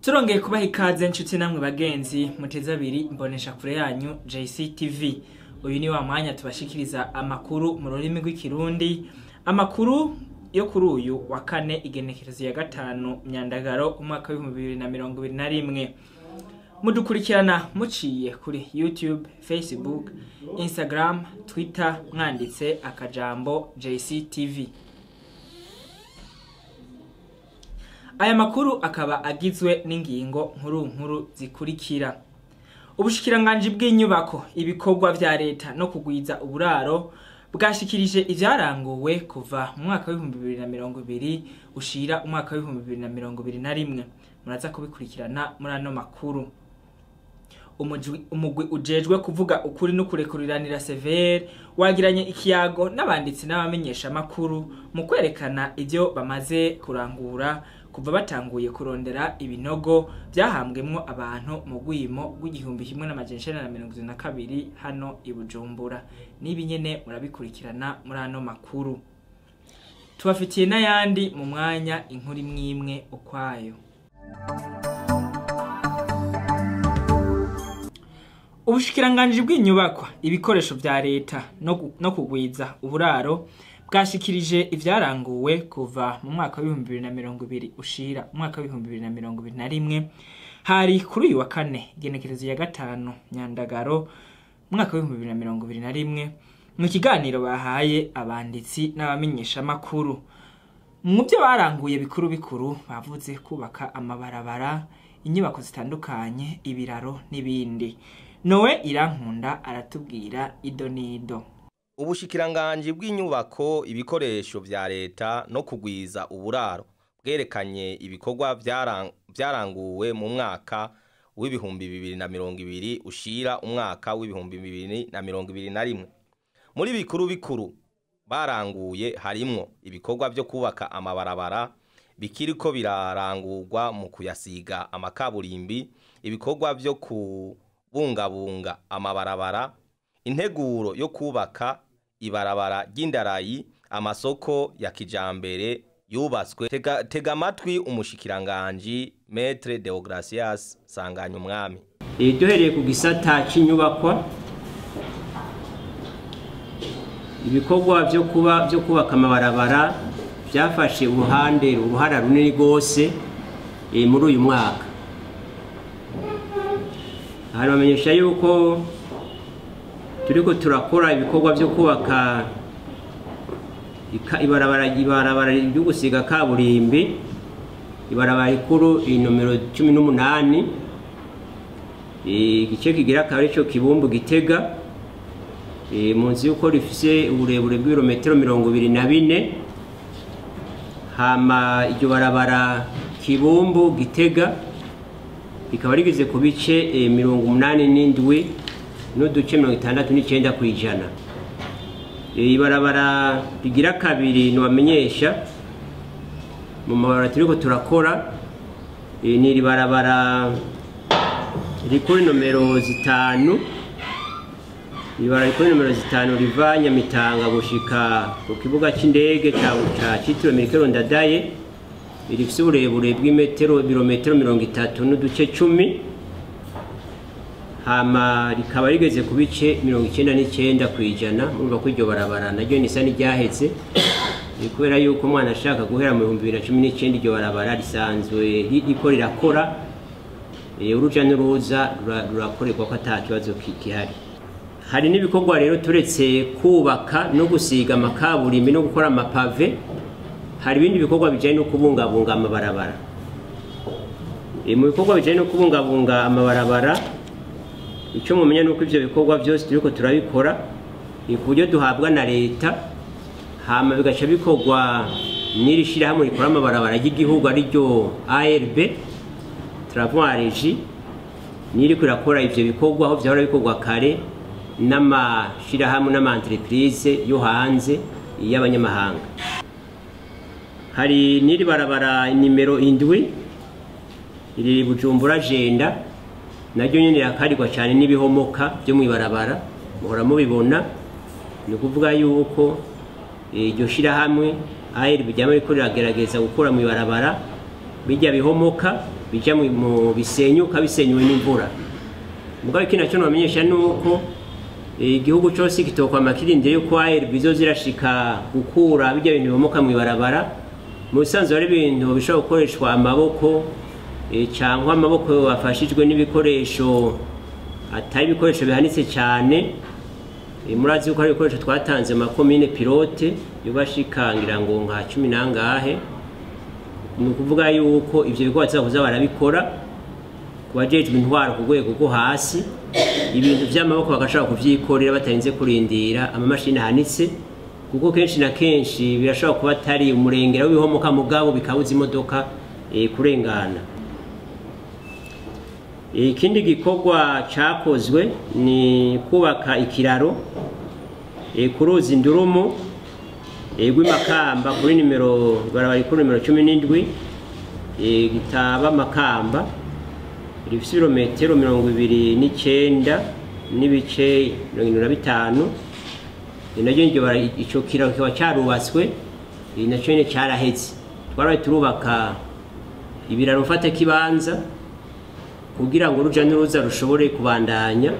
Turongeye kubaha ikaze nshuti namwe bagenzi muteze abiri mbonesha kure yanyu JC TV. Uyu ni wa mwanya tubashikiriza amakuru mu rurimi rw'ikirundi, amakuru yo kuri uyu wa kane igenekerezo ya 5 Myandagaro umwaka wa 2021. Mudukurikirana muciye kuri YouTube, Facebook, Instagram, Twitter mwanditse akajambo JC TV. Aya makuru akaba agizwe n'ingingo nkuru zikurikira. Ubushikiranganji bw'inyubako, ibikorwa vya leta no kugwiza uburaro bwashikirije ivyaranguwe kuva mu mwaka wa 2020 ushira umwaka wa 2021. Muraza kubikurikirana muri ano makuru. Umugwi ujejwe kuvuga ukuri no kurekuriranira severe wagiranye ikiyago n'abanditsi n'abamenyesha makuru mu kwerekana ivyo bamaze kurangura kuva batanguye kurondera ibinogo byahambwemwo abantu mu gwimo rw'igihumbi 1972 hano i Bujumbura. Nibi nyene murabikurikirana muri ano makuru. Tubafitiye n'ayandi mu mwanya inkuru imwe ukwayo. Ubushikiranganji bw'inyubakwa, ibikoresho vya leta no kugwiza uburaro bwashikirije ivyaranguwe kuva mu mwaka wa 2020 ushira umwaka wa 2021 hari kuri uyu wa kane igenekerezo ya 5 Myandagaro umwaka wa 2021 mu kiganiro bahaye abanditsi n'abamenyesha makuru. Mu byo baranguye bikuru bavuze kubaka amabarabara, inyubako zitandukanye, ibiraro n'ibindi. Noe Irankunda aratubwira idonido. Ubushikiranganji bw'inyubako, ibikoresho vya leta no kugwiza uburaro bwerekanye ibikorwa vyaranguwe mu mwaka w'ibihumbi 2020 ushira umwaka w'ibihumbi 2021. Muri bikuru baranguye harimwo ibikorwa vyo kubaka amabarabara bikiriko birarangurwa mu kuyasiga amakaburimbi, ibikorwa vyo kubungabunga amabarabara, integuro yo kubaka ibarabara ry'indarayi, amasoko ya kijambere yubatswe. Tega amatwi umushikiranganji Maître Deogracias Sanganyumwami. Duhereye ku gisata c'inyubakwa, ibikorwa vyo kubaka amabarabara byafashe uruhara runini gose muri uyu mwaka. Hari bamenyesha yuko turiko turakora ibikorwa vyo kubaka ibarabara ryo gusiga kaburimbi, ibarabara rikuru inomero 18, igice kigira kabiri cyo Kibumbu Gitega, munsi yuko rifise uburebure bw'ibirometero 24. Hama iryo barabara Kibumbu Gitega ikaba rigize ku bice 87 n'uduce 69 kwijana. Ibarabara rigira kabiri no bamenyesha mu mabarabara turiko turakora ni ribarabara rikuri nomero 5, ibarabara rikuri nomero 5 riva Nyamitanga gushika ku kibuga c'indege ca Citiro Mirikero Ndadaye, rifise uburebure bw'ibirometero 30 n'uduce 10. Hama rikaba rigeze ku bice 99 kwijana. Murumva ko iryo barabara naryo nisa n'iryaheze, kubera yuko umwana ashaka guhera mu 2019 iryo barabara risanzwe riko rirakora, uruja n'uruza rurakorerwa ko atakibazo kihari. Hari n'ibikorwa rero turetse kubaka no gusiga amakaburimbi no gukora amapave, hari ibindi bikorwa bijanye no kubungabunga amabarabara. Mu bikorwa bijanye no kubungabunga amabarabara, icyo mumenya nuko ivyo bikorwa byose turiko turabikora ku buryo duhabwa na leta, hama bigaca bikorwa n'irishira hamwe rikora amabarabara y'igihugu ari ryo ARB Travaux niriko irakora ivyo bikorwa aho vyahora bikorwa kare n'amashira hamwe n'ama-entreprise yo hanze y'abanyamahanga. Hari n'iri barabara nimero 7 iri Bujumbura Jenda, naryo nyene rakarirwa cyane n'ibihomoka byo mu ibarabara, muhora mubibona. Ni kuvuga yuko iryo shira hamwe ARB ryama riko riragerageza gukora mu ibarabara bijya bihomoka bijya mu bisenyuka bisenywe n'imvura. Mugabo iki nacyo namenyesha nuko igihugu cyose kitokwama kirindire yuko ARB zirashika gukura bijya bintu bihomoka mu ibarabara. Mu bisanzwe ari ibintu bishobora gukoreshwa amaboko cyangwa amaboko afashijwe n'ibikoresho atari ibikoresho bihanitse cyane. Murazi yuko ari ibikoresho twatanze makomine pilote yubashika ngira ngo nka 10 nangahe. Ni ukuvuga yuko ivyo bikorwa bazakuza barabikora kubajejwe intwaro ku rwego rwo hasi, ibintu by'amaboko bagashaka kuvyikorera batarinze kurindira amamashini ahanitse, kuko kenshi na kenshi birashobora kuba atari umurengera w'ibihomoka mugabo bikabuza imodoka kurengana. Ikindi gikorwa cyakozwe ni kubaka ikiraro ku ruzi Ndurumu rw'imakamba kuri nimero barabara kuri nimero 17 gitaba makamba rifite ibirometero 29 n'ibice 25. Nacyo icyo kiraro kiba cyarubatswe nacyo nyine cyarahetse. Twarabaye turubaka ibiraro mfata kibanza kugira ngo uruja n'uruza rushobore kubandanya.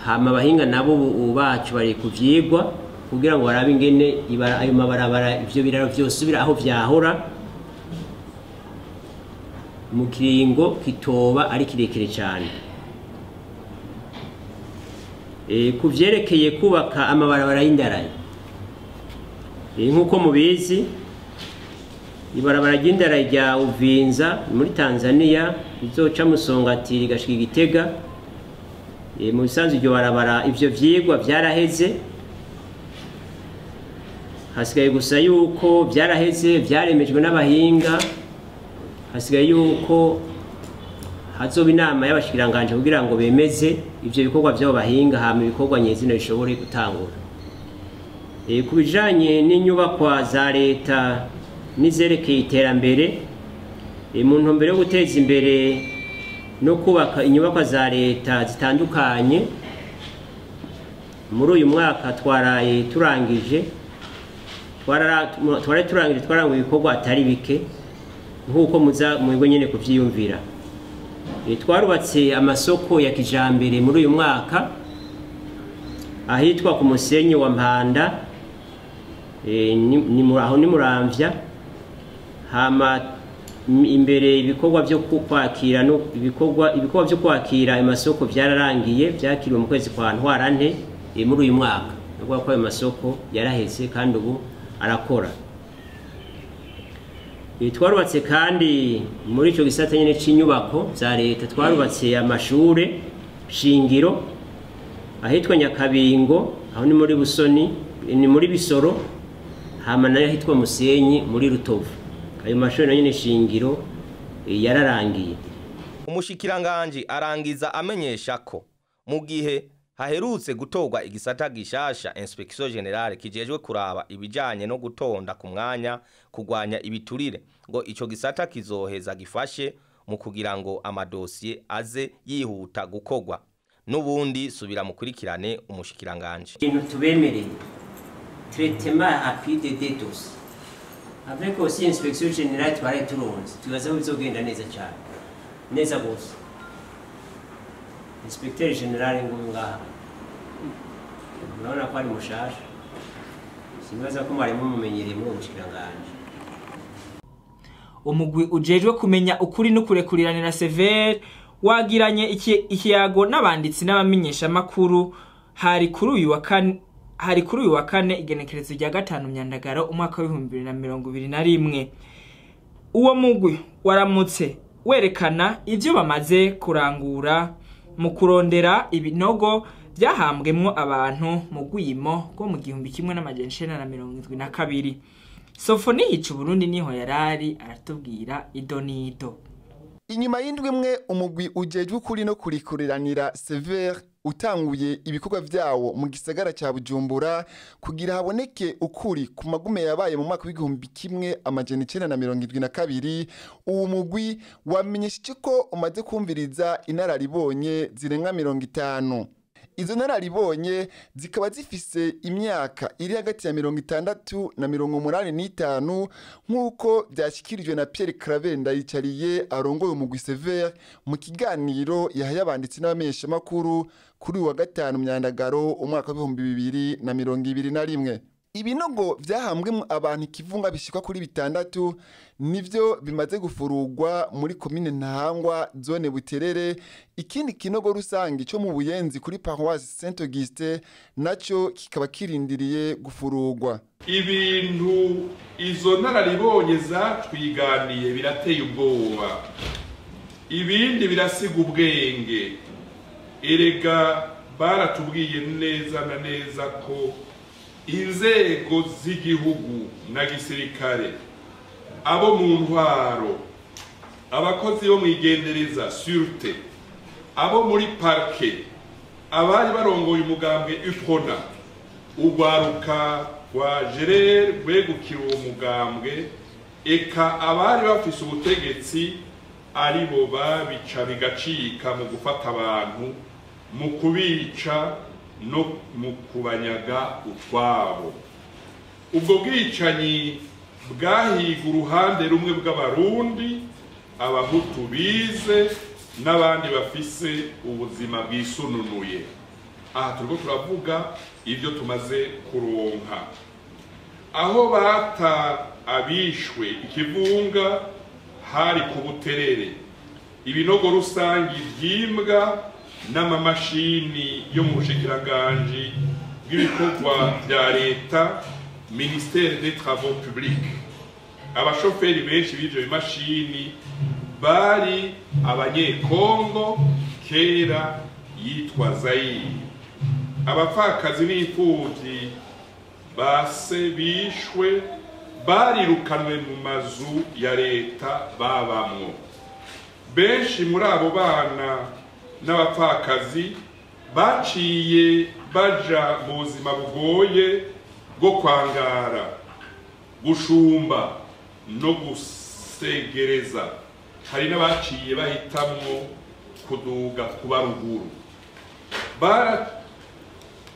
Hama abahinga nabo bacu bari kuvyigwa kugira ngo barabe ingene ayo mabarabara ivyo biraro vyose bira aho vyahora mu kiringo kitoba ari kirekire cyane. Kuvyerekeye kubaka amabarabara y'indarayi, nkuko mubizi ibarabara ry'indarayi rya Uvinza muri Tanzania bizoca Musongati rigashika Igitega. Mu bisanzwe iryo barabara ivyo vyigwa vyaraheze, hasigaye gusa yuko vyaraheze vyaremejwe n'abahinga. Hasigaye yuko hazoba inama y'abashikiranganje kugira ngo bemeze ivyo bikorwa by'abo bahinga, hama ibikorwa nyezina bishobore gutangura. Kubijanye n'inyubakwa za leta nizerekeye iterambere, mu ntumbero yo guteza imbere no kubaka inyubakwa za leta zitandukanye, muri uyu mwaka twaraye turangije twaranguye ibikorwa atari bike nkuko muza mwego nyene kuvyiyumvira. Twarubatse amasoko ya kijambere muri uyu mwaka ahitwa ku Musenyi wa Mpanda aho ni Muramvya. Hama imbere ibikorwa byo kwakira no ibikorwa byo kwakira amasoko byararangiye, byakiriwe mu kwezi kwa Ntwarante muri uyu mwaka. Nubwo ko ayo masoko yaraheze kandi ubu arakora. Twarubatse kandi muri ico gisata nyene c'inyubako za leta, twarubatse amashure shingiro ahitwa Nyakabingo, aho ni muri Busoni, ni muri Bisoro. Hama nayo ahitwa Musenyi muri Rutovu. Ayo mashuri nyene shingiro yararangiye. Umushikiranganje arangiza amenyesha ko mu gihe haherutse gutorwa igisata gishasha Inspection Generale kijejwe kuraba ibijanye no gutonda ku mwanya kugwanya ibiturire, ngo ico gisata kizoheza gifashe mu kugira ngo amadosiye aze yihuta gukogwa. Nubundi subira mukurikirane umushikiranganje. Ikintu tubemereye traitement rapide des dossiers avec aussi Inspection Generale twari turonze, tubaza ko bizogenda neza cyane, neza gose. Inspecteur General Ngunga naona ko ari mushasha, simbaza ko mwari mumenyereye mu bushikiranganje. Umugwi ujejwe kumenya ukuri no kurekuriranira severe wagiranye ikiyago n'abanditsi n'abamenyesha makuru hari kuri uyu wa kane igenekerezo rya 5 Myandagaro umwaka wa 2021. Uwo mugwi waramutse werekana ivyo bamaze kurangura mu kurondera ibinogo byahambwemwo abantu mu gwimo rwo mu 1972. Sofoni hicu Burundi niho yarari aratubwira idonido. Inyuma y'indwi imwe umugwi ujejwe kuri no kurikuriranira severe utanguye ibikorwa vyawo mu gisagara ca Bujumbura kugira haboneke ukuri ku magume yabaye mu mwaka w'1972. Uwo mugwi wamenyesheje ko umaze kumviriza inararibonye zirenga 50. izo nararibonye zikaba zifise imyaka iri hagati ya 60 na 85 nk'uko byashyikirijwe na Pierre Claver Ndayicariye arongoye umugwi Sever mu kiganiro yahaye abanditsi n'abamenyeshamakuru kuri wa gatanu Myandagaro umwaka wa 2021. Ibinogo vyahambwemo abantu ikivunga bishikwa kuri 6 nivyo bimaze gufurugwa muri komine Ntahangwa zone Buterere. Ikindi kinogo rusangi cyo mu Buyenzi kuri Paroisse Saint Auguste naco kikaba kirindiriye gufurugwa. Ibintu izo nararibonye zatwiganiye birateye ubwoba, ibindi birasiga ubwenge. Erega baratubwiye neza na neza ko inzego z'igihugu na gisirikare, abo mu ntwaro, abakozi bo mwigendereza sûreté, abo muri parke, abari barongoye umugambwe UPRONA, ugwaruka wa Gerere rwegukira uwo mugambwe, eka abari bafise ubutegetsi aribo babica bigacika mu gufata abantu, mu kubica no mu kubanyaga utwabo. Ubwo bwicanyi bwahiga uruhande rumwe bw'abarundi, abahutu bize n'abandi bafise ubuzima bwisununuye. Aha turiko turavuga ibyo tumaze kuronka. Aho bata abishwe ikivunga hari ku Buterere, ibinogo rusangi vyimbwa n'amamashini yo mu bushikiranganje bw'ibikorwa bya leta, Ministère des Travaux Publics. Abashoferi benshi b'ivyo bimashini bari abanyekongo, kera yitwa Zaire. Abapfakazi n'imfuvyi base bishwe barirukanwe mu mazu ya leta babamwo. Benshi muri abo bana n'abapfakazi baciye baja mu buzima bugoye bwo kwangara, gushumba no gusegereza. Hari n'abaciye bahitamwo kuduga kuba ruguru.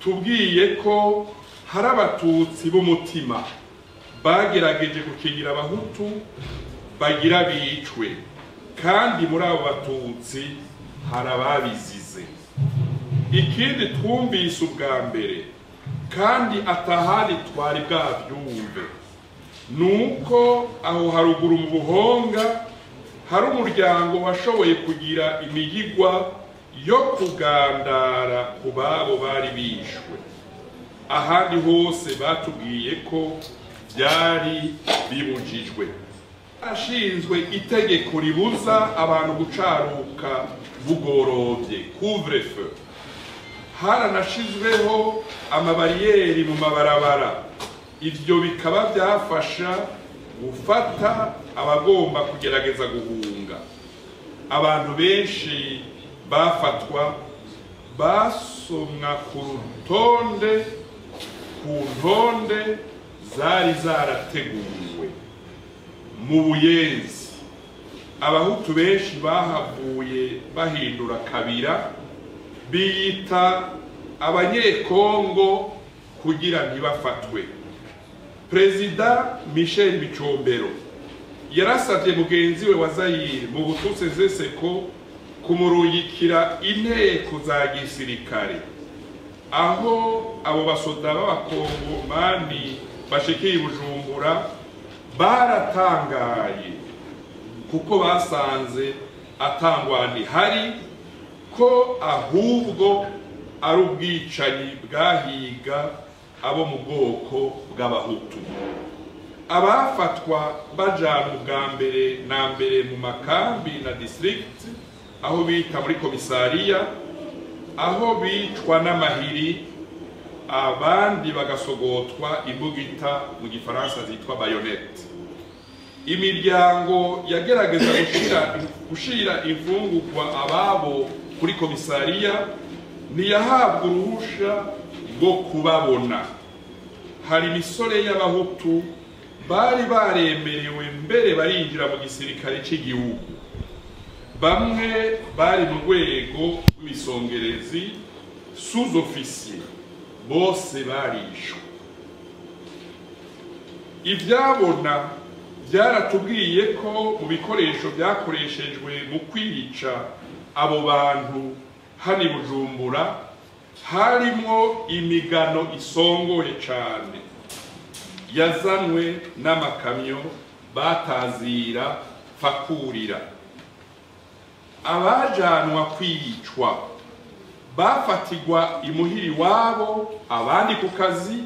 Baratubwiye ko hari abatutsi b'umutima bagerageje gukingira abahutu bagira bicwe, kandi muri abo batutsi hari ababizize. Ikindi twumvise ubwa mbere kandi atahari twari bwavyumve, nuko aho haruguru mu Buhonga hari umuryango washoboye kugira imigigwa yo kugandara ku babo bari bishwe. Ahandi hose batubwiye ko byari bibujijwe. Ashinzwe itegeko ribuza abantu gucaruka bugorovye, couvre-feu. Haranashizweho amabariyeri mu mabarabara. Ivyo bikaba byafasha gufata abagomba kugerageza guhunga. Abantu benshi bafatwa basomwa ku ntonde zari zarateguwe. Mu Buyenzi abahutu benshi bahavuye bahindura kabira, biyita abanyekongo kugira ntibafatwe. Perezida Michel Bicombero yarasavye mugenzi we wa Zaire mu Bututsi Zeseko kumuruyikira inteko za gisirikare. Aho abo basoda b'abakongomani bashikiye Bujumbura baratangaye, kuko basanze atangwani hari ko ahubwo ari ubwicanyi bwahiga abo mu bwoko bw'abahutu. Abafatwa bajana ubwa mbere na mbere mu makambi na district, aho bita muri komisariya, aho bicwa n'amahiri, abandi bagasogotwa imbugita mu gifaransa zitwa bayonete. Imiryango yagerageza gushira imfungurwa ababo kuri komisariya ntiyahabwa uruhusha rwo kubabona. Hari imisore y'abahutu bari baremerewe mbere barinjira mu gisirikare cy'igihugu. Bamwe bari mu rwego rw'ibisongerezi, sous-officier bose barishwe. Ivyabona byaratubwiye ko mu bikoresho byakoreshejwe mu kwica abo bantu hani Bujumbura harimo imigano isongoye cyane yazanwe n'amakamyo batazira fakurira. Abajanwa kwicwa bafatigwa imuhiri wabo, abandi ku kazi,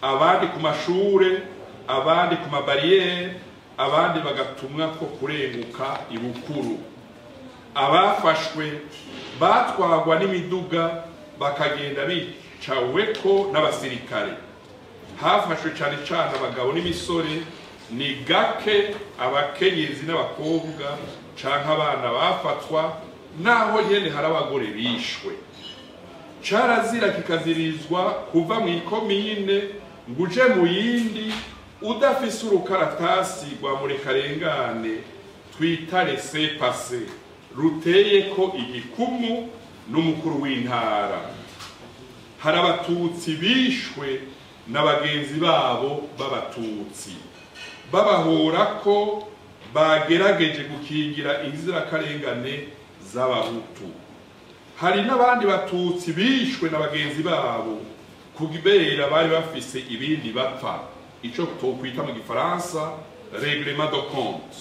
abandi ku mashure, abandi ku mabariyeri, abandi bagatumwa ko kurenguka ibukuru. Abafashwe batwagwa n'imiduga bakagenda bicaweko n'abasirikare. Hafashwe cyane cyane abagabo n'imisore, ni gake abakenyezi n'abakobwa canke abana bafatwa, naho nyene hari abagore bishwe. Carazira kikazirizwa kuva mu ikomine nguje mu yindi udafise urukaratasi rwa murekarengane twita laissez-passer ruteye ko igikumu n'umukuru w'intara. Hari abatutsi bishwe n'abagenzi babo b'abatutsi babahora ko bagerageje gukingira inzirakarengane z'abahutu. Hari n'abandi batutsi bishwe n'abagenzi babo kubera bari bafise ibindi bapfa, ico twokwita mu gifaransa règlement de compte.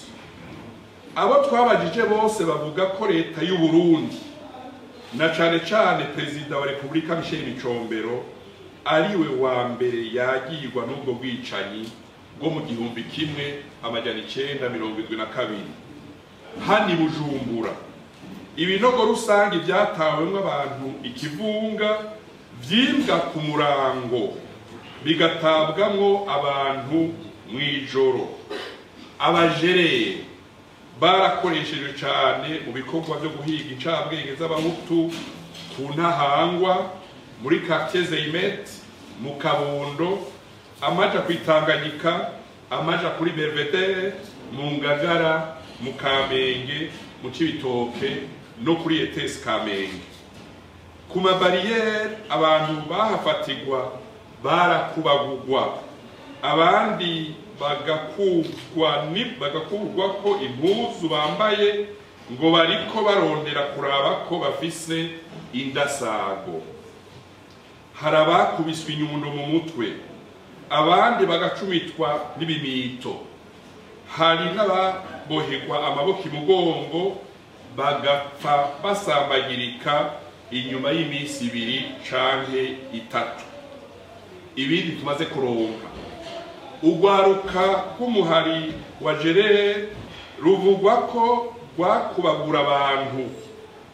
Abo twabajije bose bavuga ko leta y'u Burundi na cane cane Perezida wa Repubulika Michel Micombero ariwe wa mbere yagirwa n'ubwo bwicanyi bwo mu 1972 hani Bujumbura. Ibinogo rusange byatawemwe abantu ikivunga vyimbwa ku murango bigatabwamwo abantu mwijoro. Abajereye barakoresheje cyane mu bikorwa byo guhiga incabwenge z'abahutu ku Ntahangwa, muri quartier Zeimet, mu Kabondo, amaja kwitanganyika, amaja kuri Belvedere, mu Ngagara, mu Kamenge, mu Cibitoke no kuri ETS Kamenge. Ku mabariyeri abantu bahafatigwa barakubagugwa, abandi bagakurwa ko impuzu bambaye ngo bariko barondera kuraba ko bafise indasago. Hari abakubiswe inyundo mu mutwe, abandi bagacumitwa n'ibimito. Hari n'ababohegwa amaboko imugongo bagapfa basambagirika inyuma y'iminsi 2 canke 3. Ibindi tumaze kuronka, ugwaruka k'umuhari wa Jerere ruvugwa ko rwakubagura abantu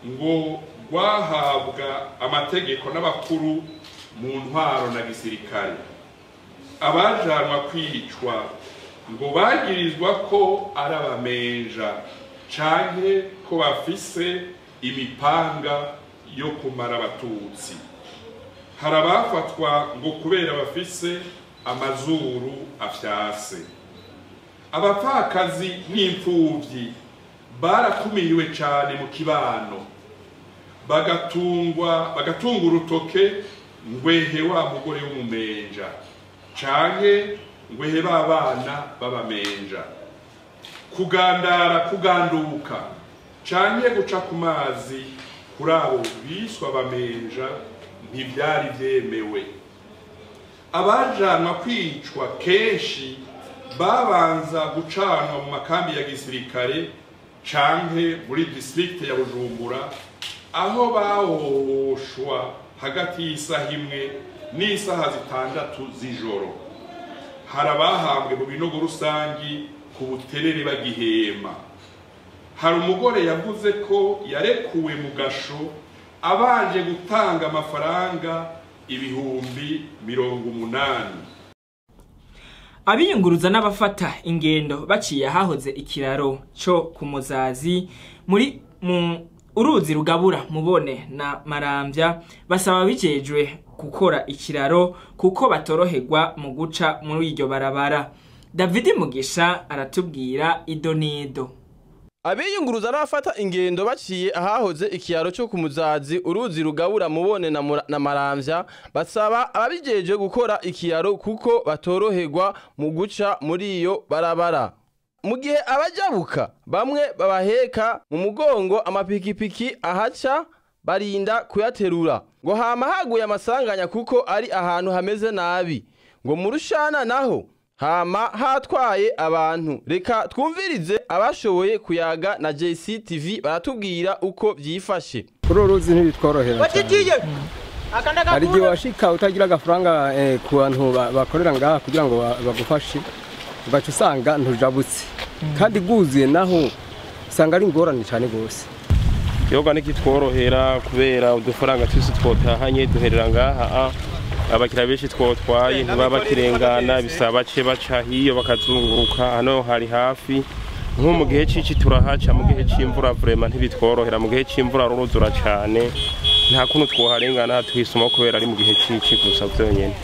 ngo rwahabwa amategeko n'abakuru mu ntwaro na gisirikare. Abajanwa kwicwa ngo bagirizwa ko ari abamenja canke ko bafise imipanga yo kumara abatutsi. Hari abafatwa ngo kubera bafise amazuru afyase. Abapfakazi n'imfuvyi barakumiriwe cyane mu kibano, bagatunga urutoke ngwehe wa mugore w'umumenja canke ngwehe babana babamenja. Kugandara, kuganduka canke guca ku mazi kuri abo biswa bamenja ntibyari byemewe. Abajanwa kwicwa kenshi babanza gucanwa mu makambi ya gisirikare canke muri district ya Bujumbura, aho bahoshwa hagati y'isaha 1 n'isaha 6 z'ijoro. Hari abahambwe mu binogo rusangi ku Buterere bagihema. Hari umugore yavuze ko yarekuwe mu gasho abanje gutanga amafaranga 80,000. Abiyunguruza n'abafata ingendo baciye hahoze ikiraro cyo ku Muzazi muri mu uruzi rugabura Mubone na Marambya basaba bijejwe gukora ikiraro kuko batoroherwa mu guca muri iryo barabara. David Mugisha aratubwira idonido. abiyunguruza n'abafata ingendo baciye ahahoze ikiyaro cyo ku Muzazi uruzi rugabura Mubone na Maramvya basaba ababijeje gukora ikiyaro kuko batoroherwa mu guca muri iyo barabara. Mu gihe abajabuka bamwe babaheka mu mugongo amapikipiki ahaca barinda kuyaterura ngo hama haguye amasanganya kuko ari ahantu hameze nabi ngo mu Rushana naho hama hatwaye abantu. Reka twumvirize abashoboye kuyaga na JC TV baratubwira uko byifashe. Kuri uruzi ntibitworohera cyane. Hari igihe washika utagira agafaranga ku bantu bakorera ngaha kugira ngo bagufashe ugaca usanga ntujabutse kandi guzuye naho usanga ari ingorane cyane gose. Yoga nikitworohera kubera udufaranga twese twotahanye duherera ngaha abakira benshi twotwaye ntibaba kirengana bisaba bace baca hiyo bakazunguruka hano hari hafi nko mu gihe cici turahaca mu gihe c'imvura vraiment ntibitworohera mu gihe c'imvura ruruzura cyane nta kuntu twoharengana twisuma kubera ari mu gihe cici gusa byonyene.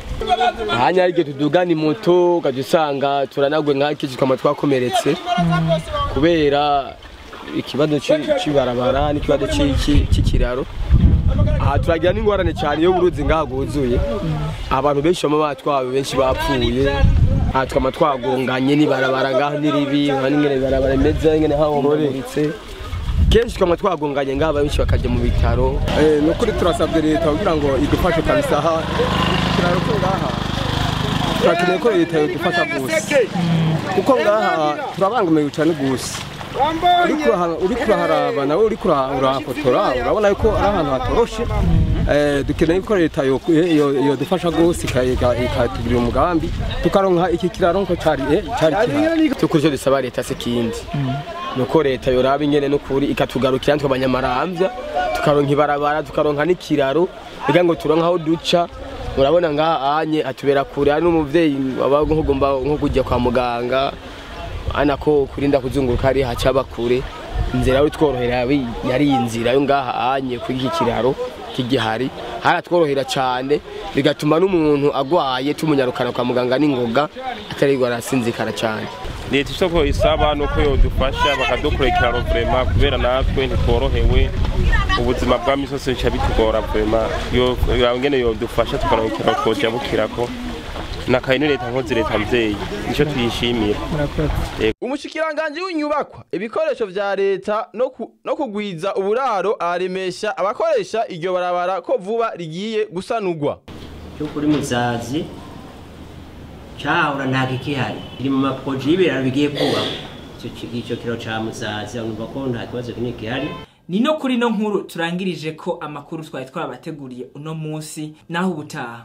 Hanya arige tudugana moto ukadusanga turanagwe nk'iki kama twakomeretse kubera ikibazo cy'ibarabara n'ikibazo cy'ikiraro. Aha turagira n'ingorane cyane yo buruzi ngaha guzuye abantu benshi bama batwawe benshi bapfuye twama twagonganye n'ibarabara ngaha n'iribi n'ingene barabara meze ngene hahomoritse kenshi twama twagonganye ngaha benshi bakaje mu bitaro. Nukuri turasabye leta kugira ngo idufashe kabisa aha kiraro ko ngaha turakeneye ko leta idufasha gose kuko ngaha turabangamiye cyane gose. Uri kuraharaba nawe uri kurafotora urabona yuko ari ahantu hatoroshe. Dukeneye ko leta yo dufasha gose ikatugirira umugambi tukaronka iki kiraro nko cari cyo dusaba leta sekindi nuko leta yoraba ingene no kuri ikatugarukira ntwe abanyamaramvya tukaronka ibarabara tukaronka n'ikiraro biga ngo turonka aho duca. Urabona ngaha anye atubera kure ari n'umuvyeyi abago nkugomba nko kujya kwa muganga anako kurinda kuzunguruka ari haca bakure inzira yo tworohera yari inzira yo ngaha anye kuri iki kiraro kigihari haratworohera cyane bigatuma n'umuntu agwaye tumunyarukana kwa muganga n'ingoga atarigwa arasinzikara cyane. Leta isoko isaba nuko yo dufasha bakadukurikira vraiment kubera natwe ntitworohewe ubuzima bwa misose cyo bitugora vraiment yo ngene yo dufasha tukarokera twoja bukirako nakaine leta nkoze leta mvyeyi nico tuyishimira. Umushikiranganje w'inyubakwa ibikoresho vya leta no kugwiza uburaro aremesha abakoresha iryo barabara ko vuba rigiye gusanurwa. Cyo kuri Muzazi cyahora ntakikihari iri mu maproje y'ibiraro bigiye kuba icyo kiro ca Muzazi urumva ko nta kibazo kiniki. Ni no kuri no nkuru turangirije ko amakuru twari twabateguriye uno munsi naho ubutaha.